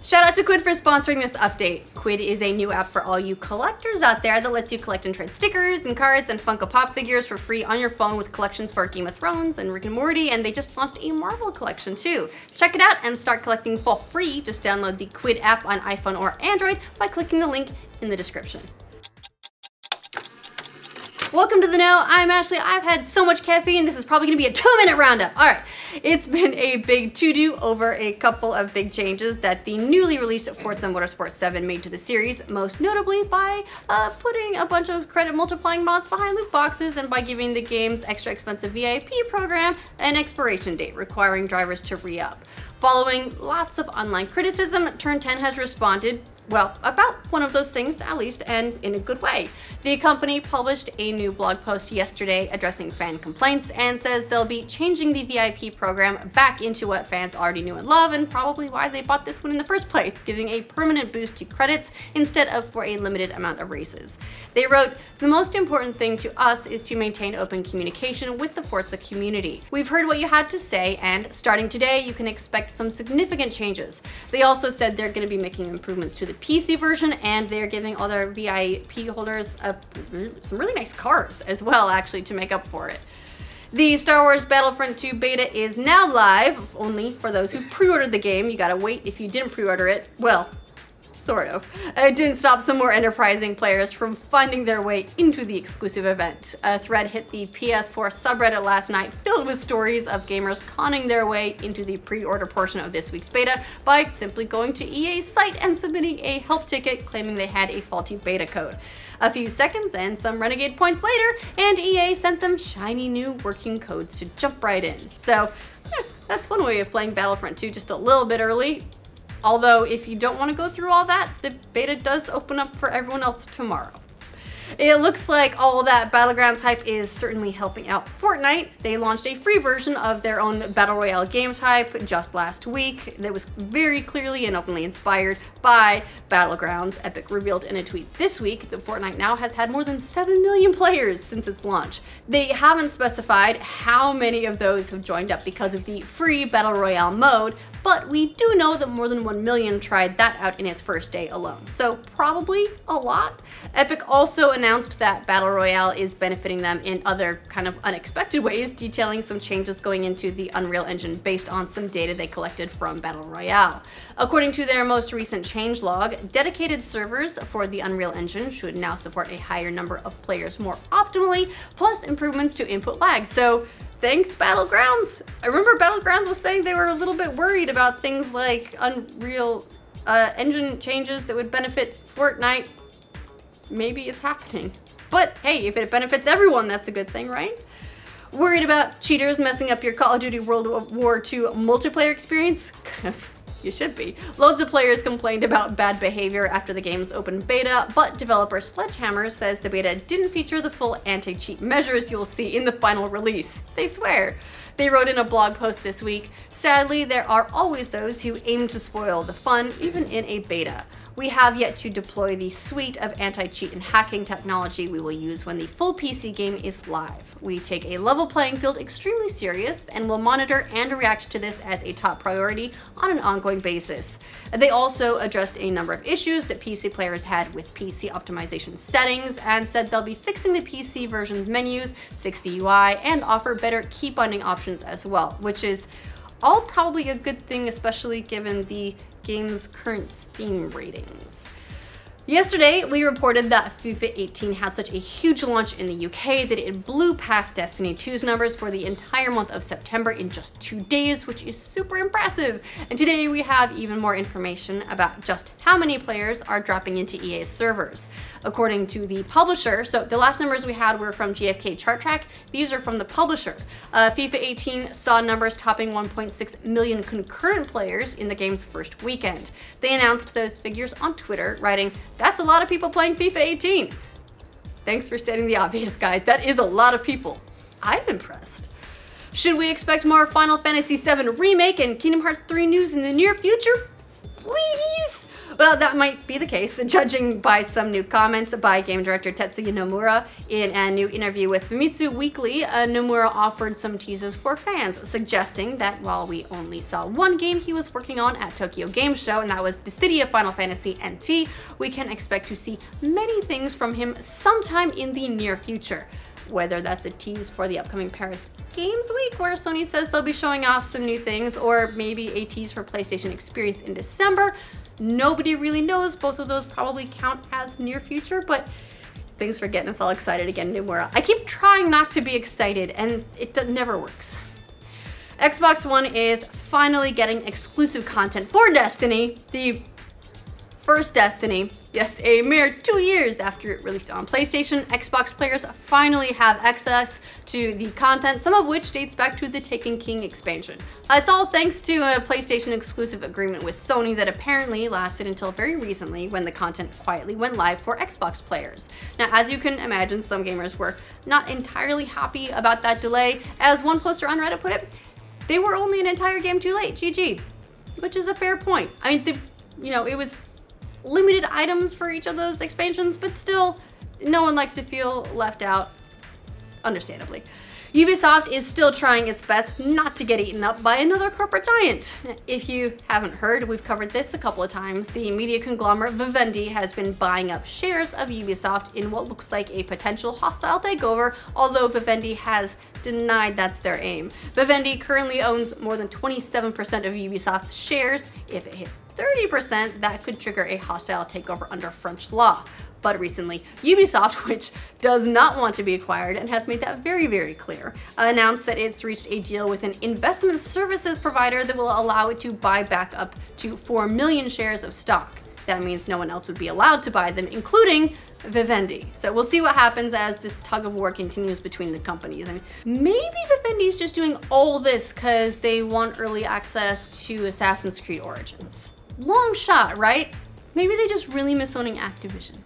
Shout out to Quid for sponsoring this update. Quid is a new app for all you collectors out there that lets you collect and trade stickers and cards and Funko Pop figures for free on your phone with collections for Game of Thrones and Rick and Morty, and they just launched a Marvel collection too. Check it out and start collecting for free. Just download the Quid app on iPhone or Android by clicking the link in the description. Welcome to the know. I'm Ashley. I've had so much caffeine. This is probably going to be a 2-minute roundup. All right. It's been a big to-do over a couple of big changes that the newly released Forza Motorsport 7 made to the series, most notably by putting a bunch of credit multiplying mods behind loot boxes and by giving the game's extra expensive VIP program an expiration date, requiring drivers to re-up. Following lots of online criticism, Turn 10 has responded, well, about one of those things at least, and in a good way. The company published a new blog post yesterday addressing fan complaints and says they'll be changing the VIP program back into what fans already knew and love, and probably why they bought this one in the first place, giving a permanent boost to credits instead of for a limited amount of races. They wrote, "The most important thing to us is to maintain open communication with the Forza community. We've heard what you had to say, and starting today, you can expect some significant changes." They also said they're going to be making improvements to the PC version, and they're giving all their VIP holders some really nice cars as well, actually, to make up for it. The Star Wars Battlefront 2 beta is now live, only for those who've pre-ordered the game. You gotta wait if you didn't pre-order it. Well, sort of. It didn't stop some more enterprising players from finding their way into the exclusive event. A thread hit the PS4 subreddit last night filled with stories of gamers conning their way into the pre-order portion of this week's beta by simply going to EA's site and submitting a help ticket claiming they had a faulty beta code. A few seconds and some renegade points later, and EA sent them shiny new working codes to jump right in. So, that's one way of playing Battlefront 2 just a little bit early. Although, if you don't want to go through all that, the beta does open up for everyone else tomorrow. It looks like all that Battlegrounds hype is certainly helping out Fortnite. They launched a free version of their own Battle Royale game type just last week that was very clearly and openly inspired by Battlegrounds. Epic revealed in a tweet this week that Fortnite now has had more than 7 million players since its launch. They haven't specified how many of those have joined up because of the free Battle Royale mode, but we do know that more than 1 million tried that out in its first day alone, so probably a lot. Epic also announced that Battle Royale is benefiting them in other kind of unexpected ways, detailing some changes going into the Unreal Engine based on some data they collected from Battle Royale. According to their most recent changelog, dedicated servers for the Unreal Engine should now support a higher number of players more optimally, plus improvements to input lag. So thanks, Battlegrounds. I remember Battlegrounds was saying they were a little bit worried about things like Unreal Engine changes that would benefit Fortnite. Maybe it's happening. But hey, if it benefits everyone, that's a good thing, right? Worried about cheaters messing up your Call of Duty World War II multiplayer experience? Yes, you should be. Loads of players complained about bad behavior after the game's open beta, but developer Sledgehammer says the beta didn't feature the full anti-cheat measures you'll see in the final release. They swear. They wrote in a blog post this week, "Sadly, there are always those who aim to spoil the fun, even in a beta. We have yet to deploy the suite of anti-cheat and hacking technology we will use when the full PC game is live. We take a level playing field extremely serious and will monitor and react to this as a top priority on an ongoing basis." They also addressed a number of issues that PC players had with PC optimization settings and said they'll be fixing the PC version's menus, fix the UI, and offer better key binding options as well, which is all probably a good thing, especially given the game's current Steam ratings. Yesterday, we reported that FIFA 18 had such a huge launch in the UK that it blew past Destiny 2's numbers for the entire month of September in just 2 days, which is super impressive. And today we have even more information about just how many players are dropping into EA's servers. According to the publisher, so the last numbers we had were from GfK Chart Track, these are from the publisher. FIFA 18 saw numbers topping 1.6 million concurrent players in the game's first weekend. They announced those figures on Twitter, writing, "That's a lot of people playing FIFA 18. Thanks for stating the obvious, guys. That is a lot of people. I'm impressed. Should we expect more Final Fantasy VII Remake and Kingdom Hearts 3 news in the near future? Please! Well, Well, that might be the case, judging by some new comments by game director Tetsuya Nomura. In a new interview with Famitsu Weekly, Nomura offered some teasers for fans, suggesting that while we only saw one game he was working on at Tokyo Game Show, and that was the City of Final Fantasy NT, we can expect to see many things from him sometime in the near future. Whether that's a tease for the upcoming Paris Games Week, where Sony says they'll be showing off some new things, or maybe a tease for PlayStation Experience in December, nobody really knows. Both of those probably count as near future, but thanks for getting us all excited again, Nomura. I keep trying not to be excited, and it never works. Xbox One is finally getting exclusive content for Destiny, the first Destiny. Yes, a mere 2 years after it released on PlayStation, Xbox players finally have access to the content, some of which dates back to the Taken King expansion. It's all thanks to a PlayStation exclusive agreement with Sony that apparently lasted until very recently, when the content quietly went live for Xbox players. Now, as you can imagine, some gamers were not entirely happy about that delay. As one poster on Reddit put it, they were only an entire game too late, GG. Which is a fair point. I mean, it was limited items for each of those expansions, but still, no one likes to feel left out, understandably. Ubisoft is still trying its best not to get eaten up by another corporate giant. If you haven't heard, we've covered this a couple of times. The media conglomerate Vivendi has been buying up shares of Ubisoft in what looks like a potential hostile takeover, although Vivendi has denied that's their aim. Vivendi currently owns more than 27% of Ubisoft's shares. If it hits 30%, that could trigger a hostile takeover under French law. But recently, Ubisoft, which does not want to be acquired and has made that very, very clear, announced that it's reached a deal with an investment services provider that will allow it to buy back up to 4 million shares of stock. That means no one else would be allowed to buy them, including Vivendi. So we'll see what happens as this tug of war continues between the companies. I mean, maybe Vivendi's just doing all this because they want early access to Assassin's Creed Origins. Long shot, right? Maybe they just really miss owning Activision.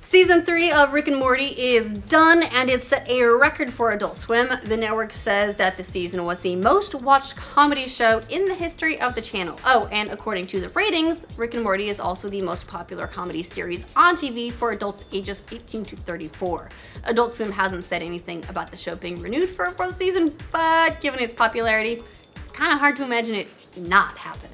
Season 3 of Rick and Morty is done, and it set a record for Adult Swim. The network says that the season was the most watched comedy show in the history of the channel. Oh, and according to the ratings, Rick and Morty is also the most popular comedy series on TV for adults ages 18 to 34. Adult Swim hasn't said anything about the show being renewed for a 4th season, but given its popularity, kind of hard to imagine it not happening.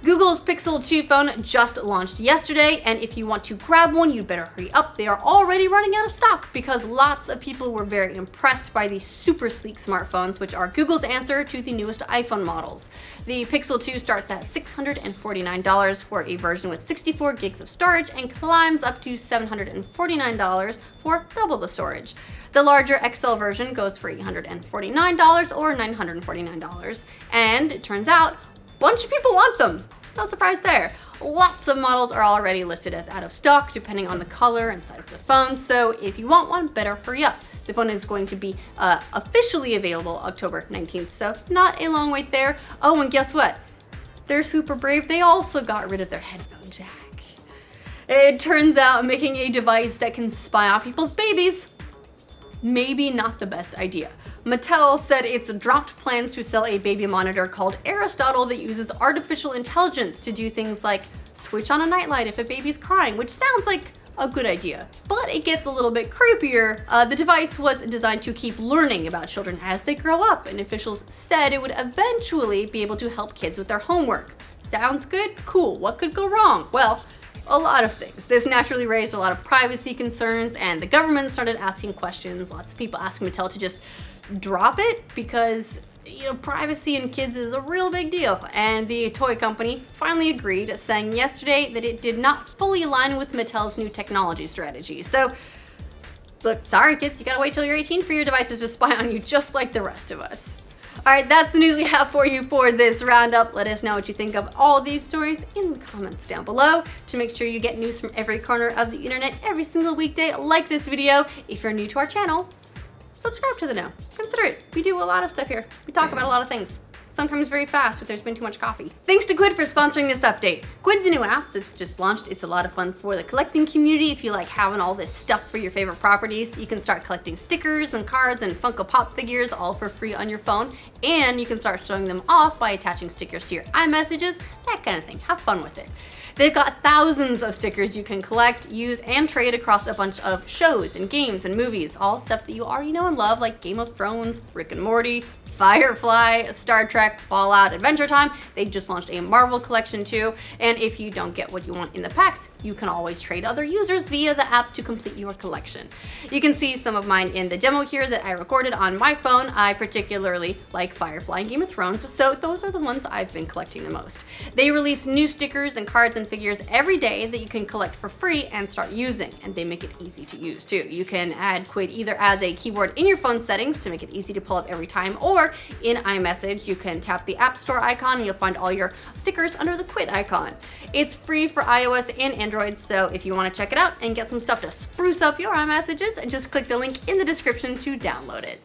Google's Pixel 2 phone just launched yesterday, and if you want to grab one, you'd better hurry up. They are already running out of stock because lots of people were very impressed by these super sleek smartphones, which are Google's answer to the newest iPhone models. The Pixel 2 starts at $649 for a version with 64 gigs of storage and climbs up to $749 for double the storage. The larger XL version goes for $849 or $949, and it turns out bunch of people want them. No surprise there. Lots of models are already listed as out of stock depending on the color and size of the phone, so if you want one, better hurry up. The phone is going to be officially available October 19th, so not a long wait there. Oh, and guess what? They're super brave. They also got rid of their headphone jack. It turns out making a device that can spy on people's babies, maybe not the best idea. Mattel said it's dropped plans to sell a baby monitor called Aristotle that uses artificial intelligence to do things like switch on a nightlight if a baby's crying, which sounds like a good idea. But it gets a little bit creepier. The device was designed to keep learning about children as they grow up, and officials said it would eventually be able to help kids with their homework. Sounds good? Cool. What could go wrong? Well, a lot of things. This naturally raised a lot of privacy concerns, and the government started asking questions. Lots of people asking Mattel to just drop it because, privacy in kids is a real big deal. And the toy company finally agreed, saying yesterday that it did not fully align with Mattel's new technology strategy. So, look, sorry kids, you gotta wait till you're 18 for your devices to spy on you just like the rest of us. Alright, that's the news we have for you for this roundup. Let us know what you think of all these stories in the comments down below. To make sure you get news from every corner of the internet every single weekday, like this video. If you're new to our channel, subscribe to the know. Consider it. We do a lot of stuff here. We talk about a lot of things. Sometimes very fast if there's been too much coffee. Thanks to Quid for sponsoring this update. Quid's a new app that's just launched. It's a lot of fun for the collecting community. If you like having all this stuff for your favorite properties, you can start collecting stickers and cards and Funko Pop figures all for free on your phone. And you can start showing them off by attaching stickers to your iMessages, that kind of thing. Have fun with it. They've got thousands of stickers you can collect, use, and trade across a bunch of shows and games and movies, all stuff that you already know and love, like Game of Thrones, Rick and Morty, Firefly, Star Trek, Fallout, Adventure Time. They just launched a Marvel collection too. And if you don't get what you want in the packs, you can always trade other users via the app to complete your collection. You can see some of mine in the demo here that I recorded on my phone. I particularly like Firefly and Game of Thrones, so those are the ones I've been collecting the most. They release new stickers and cards and figures every day that you can collect for free and start using, and they make it easy to use too. You can add Quid either as a keyboard in your phone settings to make it easy to pull up every time, or in iMessage, you can tap the App Store icon and you'll find all your stickers under the Quid icon. It's free for iOS and Android, so if you want to check it out and get some stuff to spruce up your iMessages, just click the link in the description to download it.